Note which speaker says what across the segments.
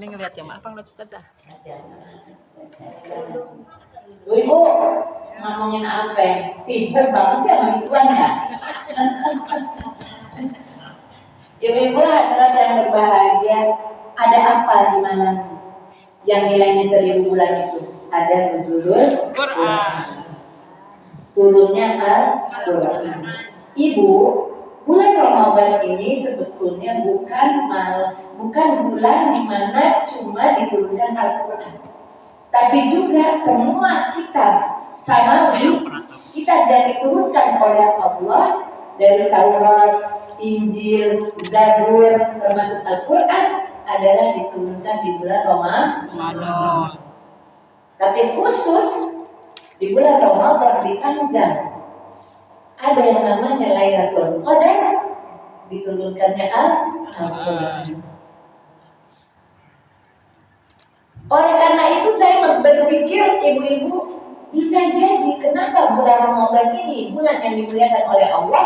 Speaker 1: Ini ngeliat jam apa ngeliat saja.
Speaker 2: Ibu ngomongin apa? Sibuk banget sih sama gituan ya. Ibu-ibu hadirat yang berbahagia, ada apa di mana yang nilainya 1000 bulan itu? Ada nuzulul Quran. Turunnya Al-Quran. Ibu, bulan Ramadan ini sebetulnya bukan bulan di mana cuma diturunkan Al-Quran, tapi juga semua kitab samawi kitab yang diturunkan oleh Allah dari Taurat, Injil, Zabur, termasuk Al-Quran adalah diturunkan di bulan Ramadan. Tapi khusus di bulan Ramadan di tanggal ada yang namanya Lailatul Qadar, diturunkannya Al-Quran. Oleh karena itu saya berpikir ibu-ibu, bisa jadi kenapa bulan Ramadan ini bulan yang dimuliakan oleh Allah,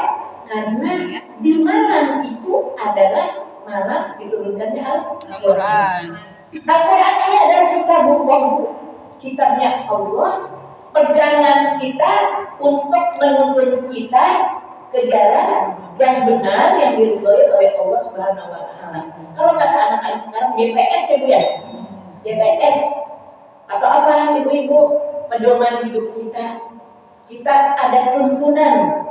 Speaker 2: karena di malam itu adalah malam diturunkannya Al-Quran. Al-Quran ini adalah kitabnya Allah, pegangan kita untuk menuntun kita ke jalan yang benar yang diridhoi oleh Allah Subhanahu wa taala. Kalau kata anak-anak sekarang GPS ya Bu ya. GPS atau apa ibu-ibu, pedoman hidup kita. Kita ada tuntunan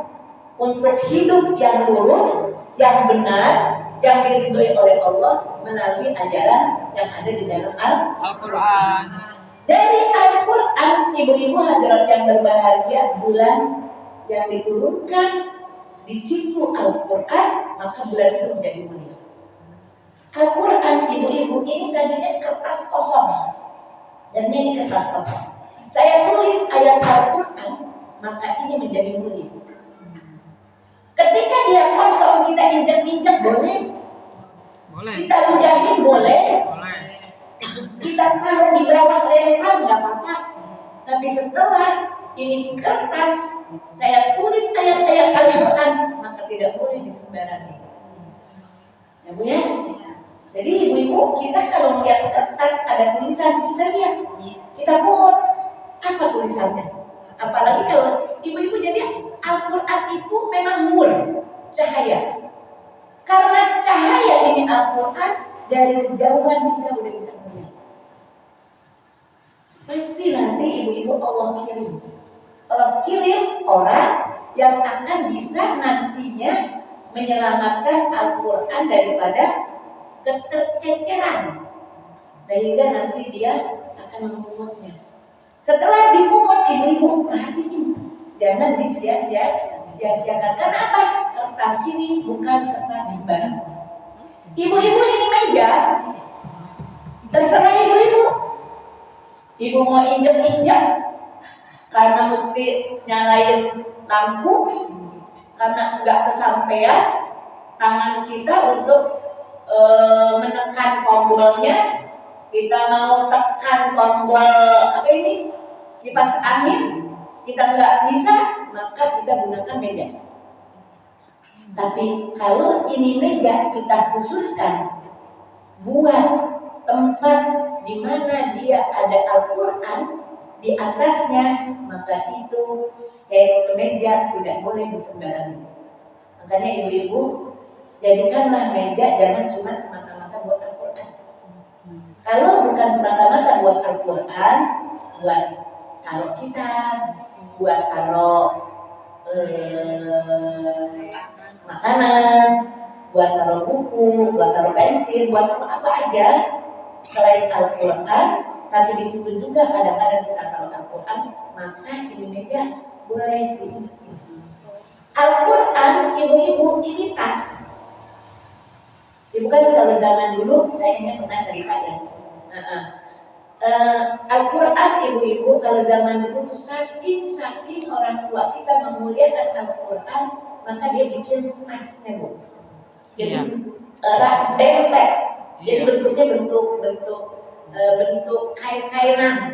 Speaker 2: untuk hidup yang lurus, yang benar, yang diridhoi oleh Allah melalui ajaran yang ada di dalam Al-Quran. Dari Al-Quran, ibu-ibu hadirat yang berbahagia, bulan yang diturunkan di situ Al-Quran, maka bulan itu menjadi mulia. Al-Quran ibu-ibu ini tadinya kertas kosong, dan ini kertas kosong. Saya tulis ayat Al-Quran, maka ini menjadi mulia. Ketika dia kosong, kita injak-injak boleh? Kita ludahin boleh? Kita taruh di bawah lempar nggak apa-apa. Tapi setelah ini kertas, saya tulis ayat-ayat Al-Quran, maka tidak boleh disembarangi. Ya Bu ya? Jadi ibu-ibu, kita kalau melihat kertas ada tulisan, kita lihat, kita pungut, apa tulisannya? Apalagi kalau ibu-ibu, jadi Al-Quran itu memang nur, cahaya. Karena cahaya ini Al-Quran, dari kejauhan kita udah bisa melihat. Pasti nanti ibu-ibu Allah kirim. Allah kirim orang yang akan bisa nantinya menyelamatkan Al-Quran daripada keterceceran, sehingga nanti dia akan memungutnya. Setelah dipungut, ibu-ibu perhatiin, jangan disia-siakan. Kenapa? Kertas ini bukan kertas sembarang. Ibu-ibu, ini meja, terserah ibu-ibu. Ibu mau injek-injek karena mesti nyalain lampu, karena enggak kesampaian tangan kita untuk menekan tombolnya, kita mau tekan tombol apa ini kipas angin, kita nggak bisa, maka kita gunakan meja. Tapi kalau ini meja kita khususkan buat tempat di mana dia ada Al-Quran di atasnya, maka itu meja tidak boleh disembarangi. Makanya ibu-ibu, jadikanlah meja jangan cuma semata-mata buat Al-Quran. Kalau bukan semata-mata buat Al-Quran, buat taruh kitab, buat taruh makanan, buat taruh buku, buat taruh pensil, buat taruh apa aja selain Al-Quran. Tapi di situ juga kadang-kadang kita taruh Al-Quran, maka ini meja boleh diinjak-injak. Al-Quran ibu-ibu ini tas. Ibu kan kalau zaman dulu saya ini pernah cerita ya. Al-Quran ibu-ibu kalau zaman dulu tuh saking orang tua kita memuliakan Al-Quran, maka dia bikin tasnya Bu. Jadi dempet. Jadi bentuknya bentuk kain-kainan.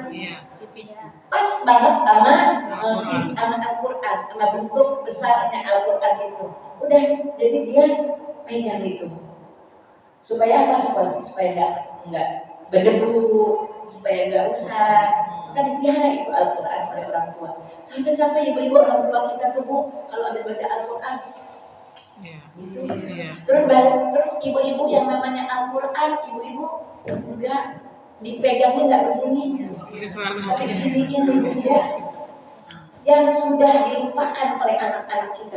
Speaker 2: Pas banget sama Al-Quran, sama bentuk besarnya Al-Quran itu. Udah, jadi dia pegang itu. Supaya apa? Supaya enggak berdebu supaya nggak rusak. Maka dipelihara itu Al-Quran oleh orang tua. Sampai-sampai ibu-ibu orang tua kita tuh Bu, kalau ada baca Al-Quran, gitu. Terus ibu-ibu yang namanya Al-Quran, ibu-ibu enggak dipegangnya nggak begini, tapi diginiin dulu ya. Yang sudah dilupakan oleh anak-anak kita,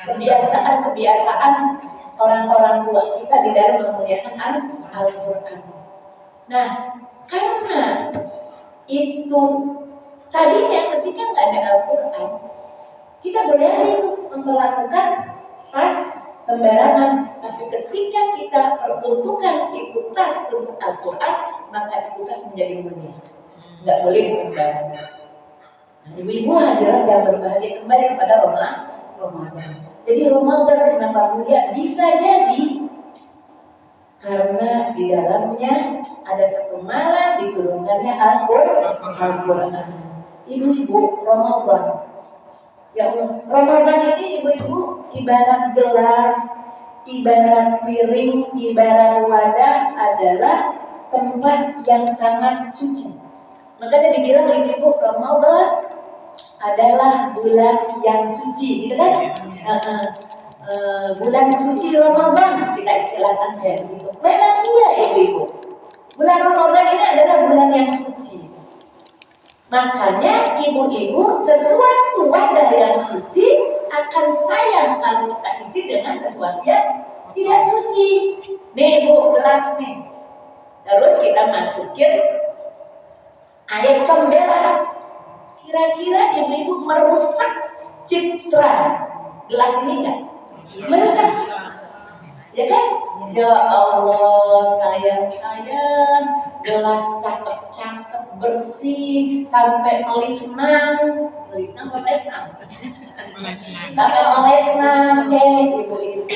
Speaker 2: kebiasaan orang-orang tua kita di dalam memuliakan Al-Quran. Nah, karena itu tadinya ketika nggak ada Al-Quran, kita boleh itu memperlakukan tas sembarangan. Tapi ketika kita peruntukkan itu tas untuk Al-Quran, maka itu tas menjadi mulia, nggak boleh disembarangan. Nah, ibu-ibu hadirat yang berbahagia, kembali kepada Ramadan. Jadi Ramadan kenapa mulia? Bisa jadi karena di dalamnya ada satu malam diturunkannya Al-Quran. Ibu-ibu, Ramadan, ya Allah, Ramadan ini ibu-ibu ibarat gelas, ibarat piring, ibarat wadah adalah tempat yang sangat suci. Makanya dibilang ibu-ibu, Ramadan adalah bulan yang suci, gitu kan? Bulan suci Ramadan kita istilahkan kayak begitu. Memang iya ibu-ibu, bulan Ramadan ini adalah bulan yang suci. Makanya ibu-ibu, sesuatu wadah yang suci akan sayang kalau kita isi dengan sesuatu yang tidak suci. Nih ibu, gelas nih, terus kita masukin air cembera. Kira-kira ibu-ibu merusak citra gelas ini enggak? Merusak, ya kan? Ya Allah, sayang gelas cakep-cakep, bersih, sampai melesnang sampai melesnang, ibu-ibu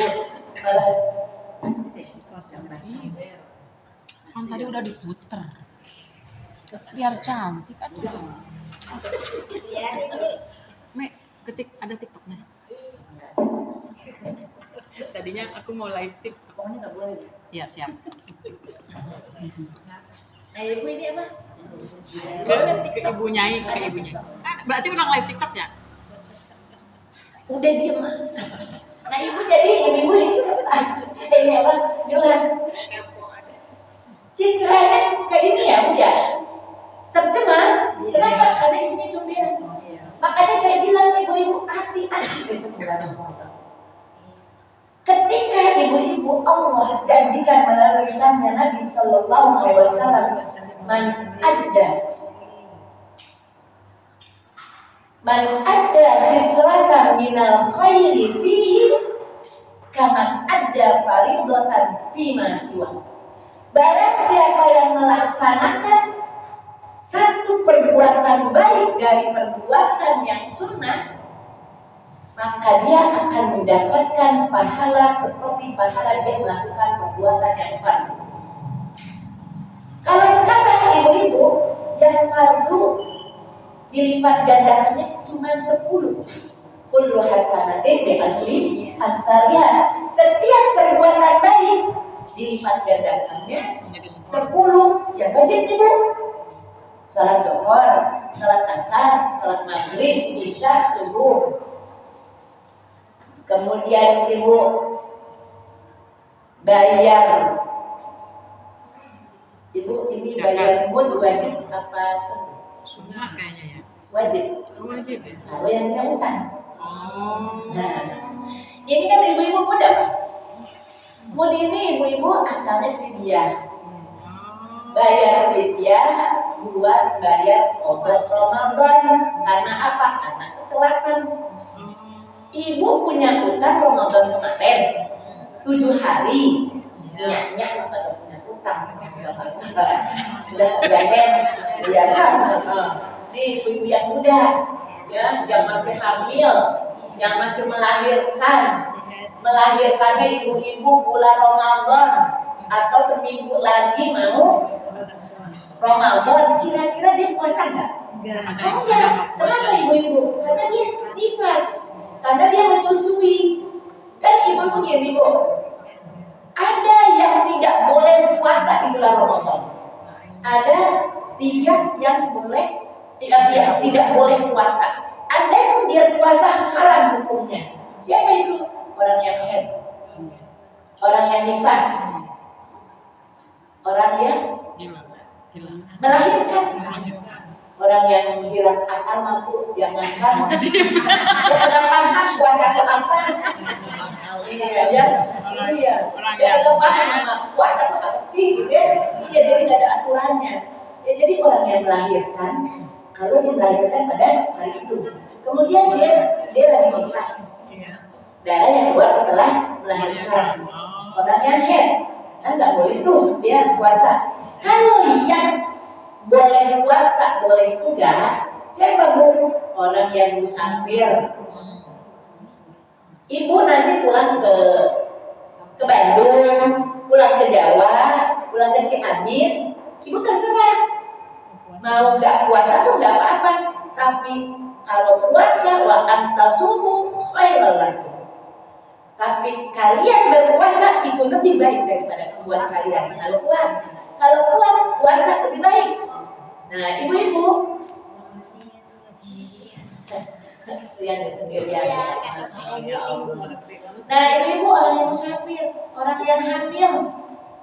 Speaker 2: malah
Speaker 1: kan tadi udah diputer biar cantik kan. Mek, ketik ada TikToknya. Tadinya aku mau live TikTok.
Speaker 2: Pokoknya nggak boleh.
Speaker 1: Iya siap.
Speaker 2: Nah ibu ini apa?
Speaker 1: Ke ibu Nyai, ke ibu Nyai. Berarti udah live TikTok ya?
Speaker 2: Udah diem. Nah ibu jadi ibu ini kertas, ini apa? Gelas. Citranya kayak ini ya Bu ya. Tercemar. Kenapa? Karena isinya comberan. Makanya saya bilang ibu-ibu hati-hati besok bulan Ramadan. Ketika ibu-ibu Allah janjikan melalui lisannya Nabi Sallallahu Alaihi Wasallam, man ada fislatan minal khairi fihi kaman ada faridatan fima siwa. Barang siapa yang melaksanakan satu perbuatan baik dari perbuatan yang sunnah, maka dia akan mendapatkan pahala seperti pahala dia melakukan perbuatan yang fardu. Kalau sekarang ibu-ibu yang fardu dilipat gandakannya cuma 10. Kullu hasanatin bi asyri amsalha. Setiap perbuatan baik dilipat gandakannya 10. Ya wajib ibu. Salat zuhur, salat asar, salat maghrib, isya, subuh. Kemudian ibu bayar. Ibu ini bayar mud wajib apa
Speaker 1: sunnah kayaknya ya?
Speaker 2: Wajib.
Speaker 1: Wajib ya?
Speaker 2: Kalau yang punya utang.
Speaker 1: Oh.
Speaker 2: Nah, ini kan ibu-ibu muda Pak. Mud ini ibu-ibu asalnya fidyah. Bayar fidyah buat bayar obat Ramadan. Karena apa? Karena ketelatan. Ibu punya utang Ramadan kemarin 7 hari. Nyak pada punya utang. Udah bayar. Ya kan? Nih ibu yang muda, ya, yang masih hamil, yang masih melahirkannya ibu-ibu bulan Ramadan atau seminggu lagi mau Ramadan, kira-kira dia puasa nggak? Enggak. Kenapa ibu-ibu? Karena dia nifas, karena dia menyusui. Kan ibu begini Bu, ada yang tidak boleh puasa di bulan Ramadan. ada 3 yang tidak boleh puasa. Andai pun dia puasa haram hukumnya. Siapa itu? Orang yang haid, orang yang nifas, orang yang melahirkan, orang yang hilang akal mampu jangan paham puasa itu apa. Iya, jangan paham puasa itu apa sih gitu ya. Iya, jadi tidak ada aturannya. Ya, jadi orang yang melahirkan, kalau dia melahirkan pada hari itu, kemudian dia lagi nifas, darah yang keluar setelah melahirkan. Orang yang haid kan nggak boleh tuh dia puasa. Kalau yang boleh puasa boleh enggak, siapa Bu? Orang yang musafir. Ibu nanti pulang ke Bandung, pulang ke Jawa, pulang ke Ciamis, ibu terserah mau nggak puasa tuh nggak apa-apa. Tapi kalau puasa wa antasumu khairal lakum. Tapi kalian berpuasa itu lebih baik daripada buat kalian. Kalau puasa lebih baik. Nah, ibu-ibu kesian sendirian. Nah, ibu-ibu orang yang musafir, orang yang hamil.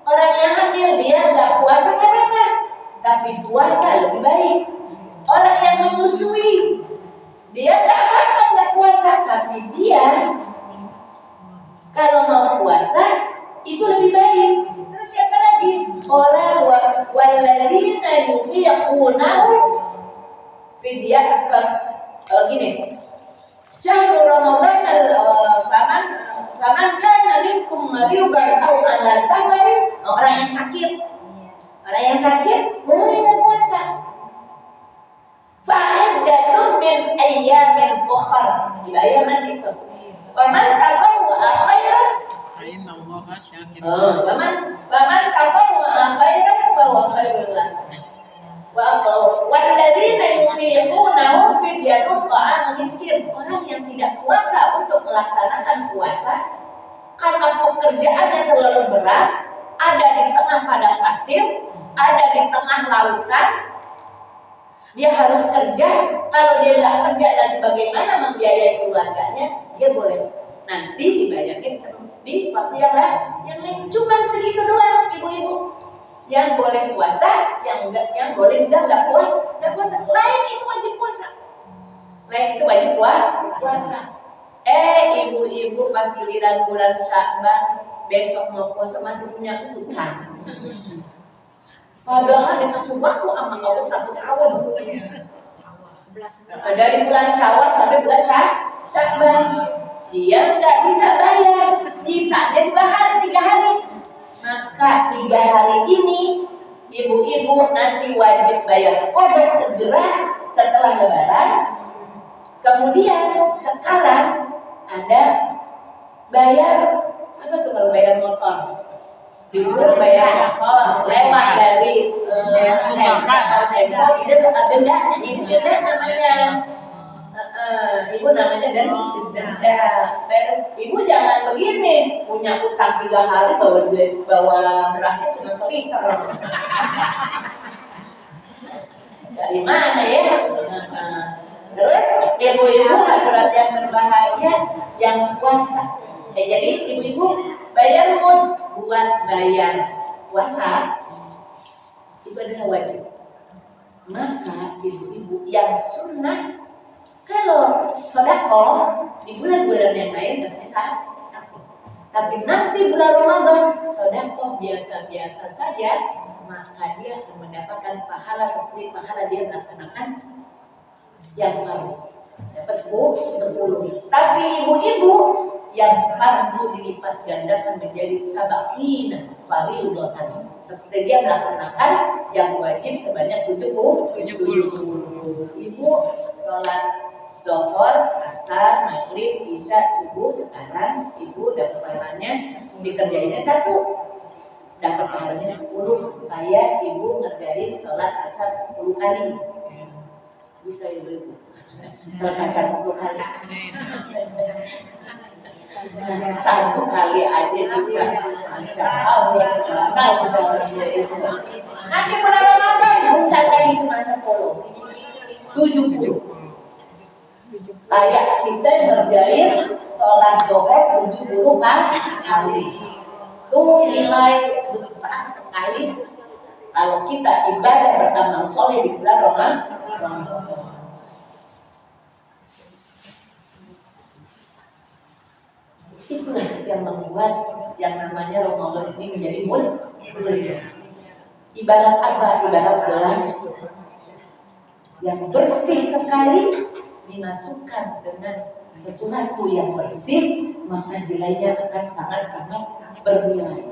Speaker 2: Orang yang hamil dia nggak puasa nggak apa-apa, tapi puasa lebih baik. Orang yang menyusui dia nggak apa-apa nggak puasa, tapi dia kalau mau puasa itu lebih baik. Terus siapa lagi? Orang walladzina yutiqunahu fidyah gini. Syahrul Ramadan faman kana minkum maridan aw ala safarin, orang yang sakit. Orang yang sakit boleh berpuasa. Fa'iddatun min ayyamin ukhra. Dibayar nanti itu. Faman tatawwa khairan faman tatawwa khairan fa huwa khairul lahu. Walladzina yutiqunahu fidyatun ta'am miskin. Orang yang tidak puasa untuk melaksanakan puasa karena pekerjaannya terlalu berat, ada di tengah padang pasir, ada di tengah lautan, dia harus kerja. Kalau dia nggak kerja lagi bagaimana membiayai keluarganya? Dia boleh nanti dibayarin di waktu yang lain. Cuma segitu doang ibu-ibu yang boleh puasa, yang boleh nggak puasa. Lain itu wajib puasa. Lain itu wajib puasa. Ibu-ibu pas giliran bulan Sya'ban besok mau puasa masih punya utang. Padahal dikasih waktu sama Allah 1 tahun. Dari bulan Syawal sampai bulan Sya'ban, dia nggak bisa bayar. Bisanya 2 hari, 3 hari. Maka 3 hari ini ibu-ibu nanti wajib bayar kodok segera setelah Lebaran. Kemudian sekarang ada bayar apa tuh kalau bayar motor? Ibu bayar motor lewat dari denda namanya. Ibu namanya denda. Ibu jangan begini, punya utang 3 hari bawa berasnya cuma seliter. Dari mana ya? Terus ibu-ibu hadirat yang berbahagia yang puasa. Jadi ibu-ibu bayar pun buat bayar puasa itu adalah wajib. Maka ibu-ibu yang sunnah kalau sedekah di bulan-bulan yang lain namanya sedekah. Tapi nanti bulan Ramadan sedekah biasa-biasa saja, maka dia akan mendapatkan pahala seperti pahala dia melaksanakan yang fardu. Dapat 10. Tapi ibu-ibu yang fardu dilipat gandakan menjadi sab'ina fardhatan. Seperti dia melaksanakan yang wajib sebanyak 70. Ibu sholat Zuhur, Asar, Maghrib, Isya, Subuh, sekarang ibu dapat pahalanya dikerjainnya 1. Dapat pahalanya 10. Kayak ibu ngerjain sholat Asar 10 kali. Bisa ibu sholat Asar 10 kali. 1 kali aja dikasih. Masya Allah. Nanti bulan Ramadan 70. Kayak kita ngerjain sholat zuhur 70 kali. Itu nilai besar sekali kalau kita ibadah beramal soleh di bulan Ramadan. Itulah yang membuat yang namanya Ramadan ini menjadi mulia. Ibarat apa? Ibarat gelas yang bersih sekali dimasukkan dengan sesuatu yang bersih, maka nilainya akan sangat-sangat bernilai.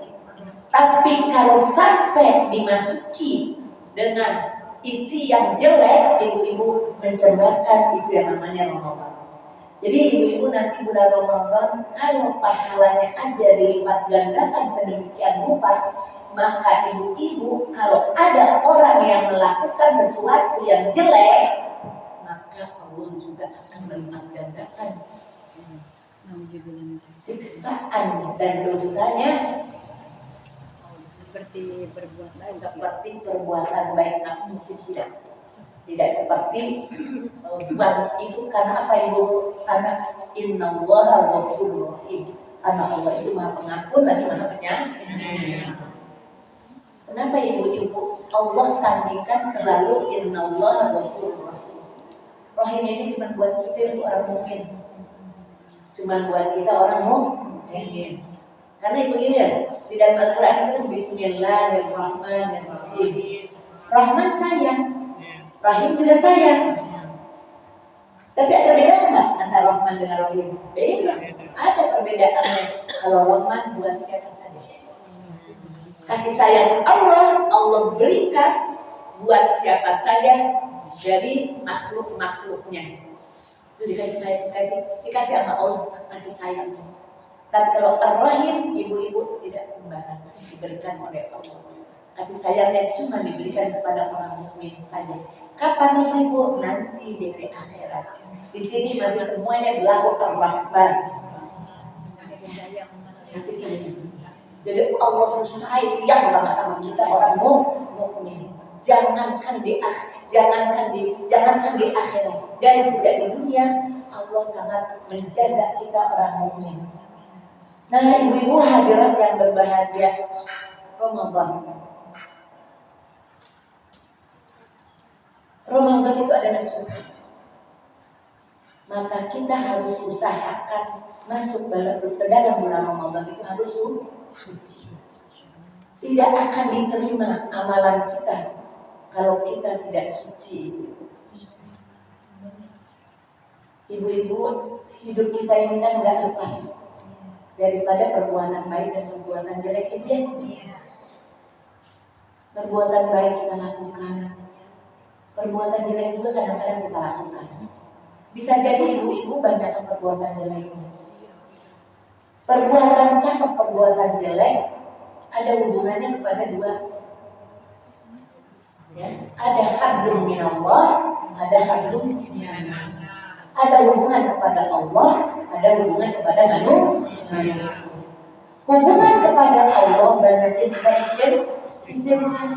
Speaker 2: Tapi kalau sampai dimasuki dengan isi yang jelek, ibu-ibu mencemarkan, itu yang namanya Ramadan. Jadi ibu-ibu nanti bulan Ramadan kalau pahalanya aja dilipat gandakan sedemikian rupa, maka ibu-ibu kalau ada orang yang melakukan sesuatu yang jelek, maka Allah juga akan melipat gandakan siksaan dan dosanya
Speaker 1: seperti
Speaker 2: perbuatan baik, namun mungkin tidak seperti buat itu. Karena apa ibu? Karena innallaha ghafurur rahim. Karena Allah itu maha pengampun dan maha penyayang. Kenapa ibu-ibu Allah sandingkan selalu innallaha ghafurur rahim? Rahim ini cuma buat kita itu orang mukmin, cuma buat kita orang mukmin. Karena ibu ini ya, di dalam Al-Quran itu Bismillahirrahmanirrahim. Rahman sayang, Rahim juga sayang. Tapi ada beda nggak antara Rahman dengan Rahim? Beda. Ada perbedaannya. Kalau Rahman buat siapa saja. Kasih sayang Allah berikan buat siapa saja dari makhluknya. Itu dikasih sama Allah, kasih sayang. Tapi kalau Ar-Rahim, ibu-ibu tidak sembarangan diberikan oleh Allah. Kasih sayangnya cuma diberikan kepada orang mukmin saja. Kapan ibu? Nanti di akhirat. Di sini masih semuanya berlaku Ar-Rahman. Kasih sayang. Jadi Allah sayang banget sama kita orang mukmin. Jangankan di akhirat. Dari sejak di dunia Allah sangat menjaga kita orang mukmin. Nah, ibu-ibu hadirat yang berbahagia, Ramadan itu adalah suci. Maka kita harus usahakan masuk ke dalam bulan Ramadan itu harus suci. Tidak akan diterima amalan kita kalau kita tidak suci. Ibu-ibu, hidup kita ini kan nggak lepas daripada perbuatan baik dan perbuatan jelek. Ibu ya, perbuatan baik kita lakukan, perbuatan jelek juga kadang-kadang kita lakukan. Bisa jadi ibu-ibu banyak perbuatan jeleknya. Perbuatan cakep, perbuatan jelek ada hubungannya kepada dua. Ya, ada hablum minallah, ada hablum minannas. Ada hubungan kepada Allah, ada hubungan kepada manusia. Hubungan kepada Allah banyakin kita istighfar.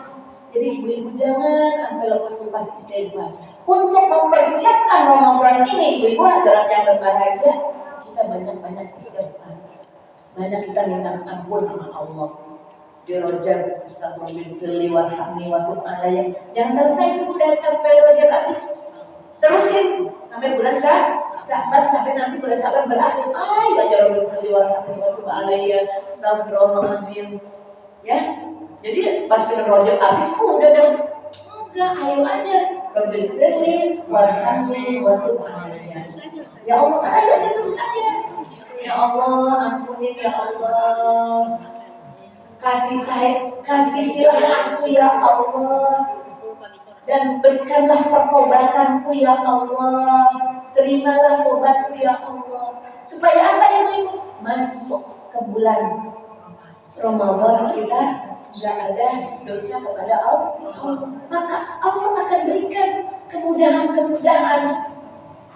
Speaker 2: Jadi ibu-ibu jangan sampai lepas istighfar. Untuk mempersiapkan Ramadan ini, ibu-ibu adalah yang berbahagia. Kita banyak-banyak istighfar. Banyak kita minta ampun sama Allah. Dirojal, astagfirullahaladzim, warhamni, wa tub alayya. Yang selesai itu udah sampai rojal habis. Terusin sampai bulan Sya'ban, sampai nanti bulan Sya'ban berakhir. Baca Rabbil warhamni wa tub alayya, astagfirullahaladzim. Ya, jadi pas bulan Rajab habis, udah dong. Enggak, ayo aja. Rabbil warhamni wa tub alayya. Ya Allah, ayo aja terus aja. Ya Allah, ampunin ya Allah. Kasihilah aku ya Allah. Dan berikanlah pertobatanku ya Allah. Terimalah tobatku ya Allah. Supaya apa ibu-ibu? Masuk ke bulan Ramadan kita tidak ada dosa kepada Allah. Maka Allah akan berikan kemudahan-kemudahan.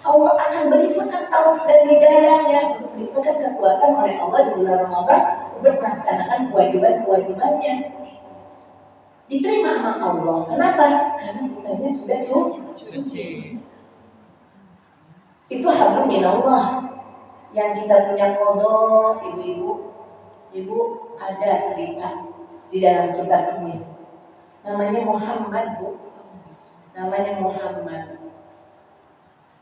Speaker 2: Allah akan berikan taufik dan hidayahnya untuk diberikan kekuatan oleh Allah di bulan Ramadan untuk melaksanakan kewajiban-kewajibannya. diterima sama Allah. Kenapa? Karena kitanya sudah
Speaker 1: Suci.
Speaker 2: Itu hablum minallah. Yang kita punya kodok, ibu ada cerita di dalam kitab ini. Namanya Muhammad, Bu. Namanya Muhammad.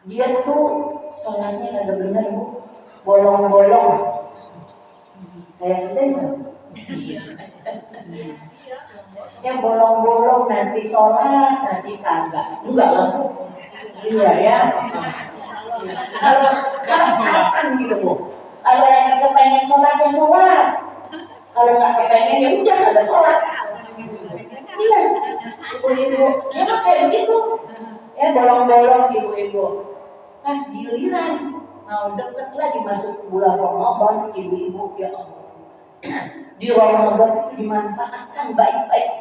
Speaker 2: Dia tuh sholatnya agak benar, Bu. Bolong-bolong. Kayak kita ya. Yang bolong-bolong nanti sholat, nanti kagak. Enggak lah, Bu. Iya ya. Kalau kapan gitu, Bu. Kalau lagi kepengen sholat ya sholat. Kalau nggak kepengen ya udah ada sholat. Iya, ibu-ibu. Ya mah kayak begitu. Ya bolong-bolong ibu-ibu. Pas giliran mau deket lagi masuk bulan Ramadan, ibu-ibu ya Allah. Di Ramadan itu dimanfaatkan baik-baik.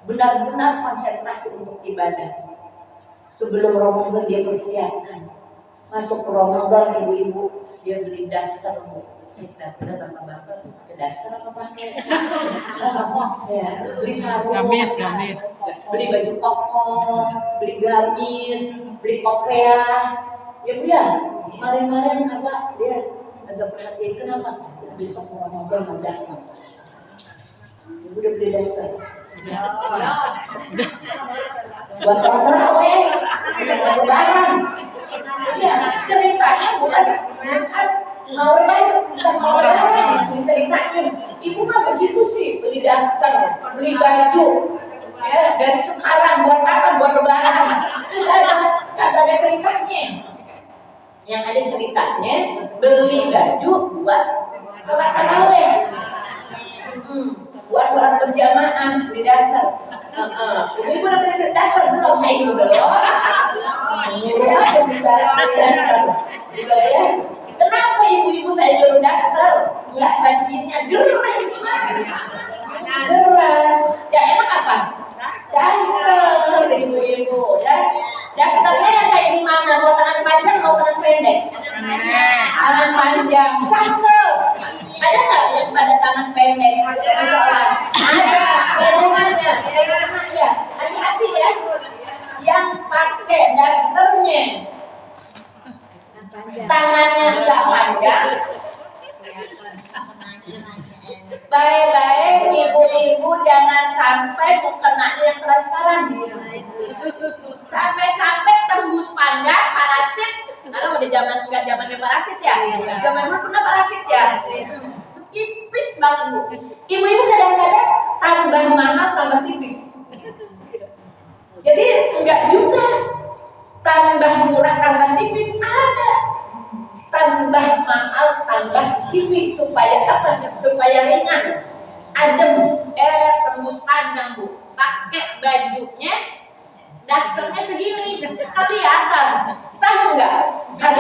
Speaker 2: Benar-benar konsentrasi untuk ibadah. Sebelum Ramadan dia persiapkan. Masuk ke Ramadan ibu-ibu dia beli daster, Bu. Kita bapak-bapak pakai daster apa pakai? Ya, beli sarung,
Speaker 1: Gamis.
Speaker 2: beli baju koko, beli gamis, beli kopiah. Ya Bu ya, kemarin-kemarin kagak dia agak perhatiin kenapa? Ya, besok Ramadan mau datang. Ibu udah beli daster. Buat sholat tarawih, lebaran. Ya, ceritanya bukan mau lebaran, ceritanya. Ibu mah begitu sih, beli daster, beli baju. Ya, dari sekarang buat kapan? Buat lebaran. Kagak ada ceritanya. Yang ada ceritanya beli baju buat sholat tarawih. Buat sholat berjamaah di daster. Ibu udah beli daster belum? Saya itu belum. Beli daster. Ya. Kenapa ibu-ibu saya jual daster? Enggak bajunya gerah gimana? Gerah. Ya enak apa? Daster ibu-ibu. Ya. Dasternya yang kayak gimana? Mau tangan panjang, mau tangan pendek? Tangan panjang. Cakep. Ada nggak yang pada tangan pendek? Sholat? Ada. Rumahnya. Ya. Hati-hati ya. Yang pakai dasternya tangannya nggak panjang. Baik-baik ibu-ibu jangan sampai mukenanya yang transparan. Sampai tembus pandang parasit. Karena udah zamannya parasit ya. Zaman dulu pernah parasit ya. Tipis banget Bu. Ibu-ibu kadang-kadang tambah mahal tambah tipis. Jadi enggak juga tambah murah tambah tipis, ada tambah mahal tambah tipis supaya apa? Supaya ringan, adem, tembus pandang Bu. Pakai bajunya dasternya segini, kelihatan sah enggak? Sah.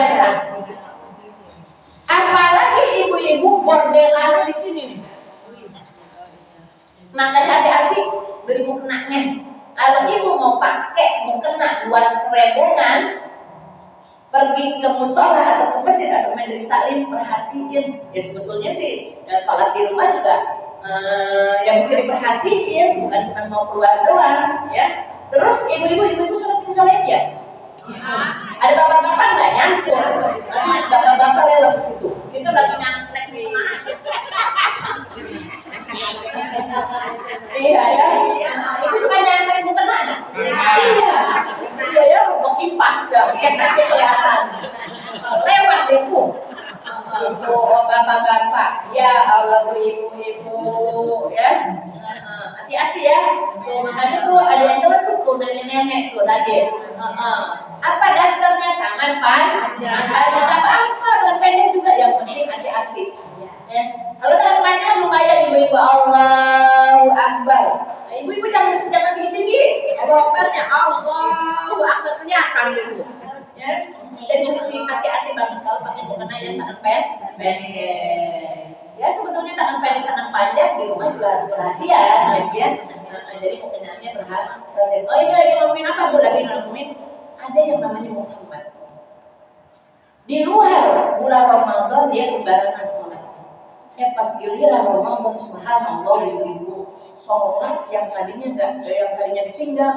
Speaker 2: Apalagi ibu-ibu bordelannya di sini nih. Makanya hati-hati beli mukenanya. Kalau ibu mau pakai mukena buat keremongan, pergi ke musola atau ke masjid atau majelis taklim, perhatiin. Ya sebetulnya sih sholat di rumah juga yang bisa diperhatiin, bukan cuma mau keluar doang, ya. Terus ibu-ibu sholat di musola ini ya? Ada bapak-bapak nggak nyangkut? Bapak-bapak lewat di situ. Itu lagi nyangklek nih. Iya ya. Ibu suka nyangklek bukan mana? Iya. Iya ya, mau kipas dah, keteknya kelihatan. Lewat itu. Bapak-bapak, ya Allah tuh ibu-ibu, ya. Hati-hati ya. Tuh makanya tuh ada yang nyeletuk tuh nenek-nenek tuh tadi. Apa dasternya tangan panjang? Ada apa-apa dan pendek juga, yang penting hati-hati. Ya. Kalau tangan panjang lumayan ibu-ibu, Allahu Akbar. Nah, ibu-ibu jangan tinggi-tinggi. Akbarnya Allahu Akbar kelihatan itu. Ya. Dan mesti hati-hati banget kalau pakai mukena yang tangan pendek. Ya sebetulnya tangan pendek tangan panjang di rumah juga harus perhatian, ya. Jadi mukenanya berhati-hati. Oh ini lagi ngomongin apa? Bu lagi ngomongin ada yang namanya Muhammad. Di luar bulan Ramadan dia sembarangan sholat. Pas giliran Ramadan subhanallah ibu-ibu sholat yang tadinya ditinggal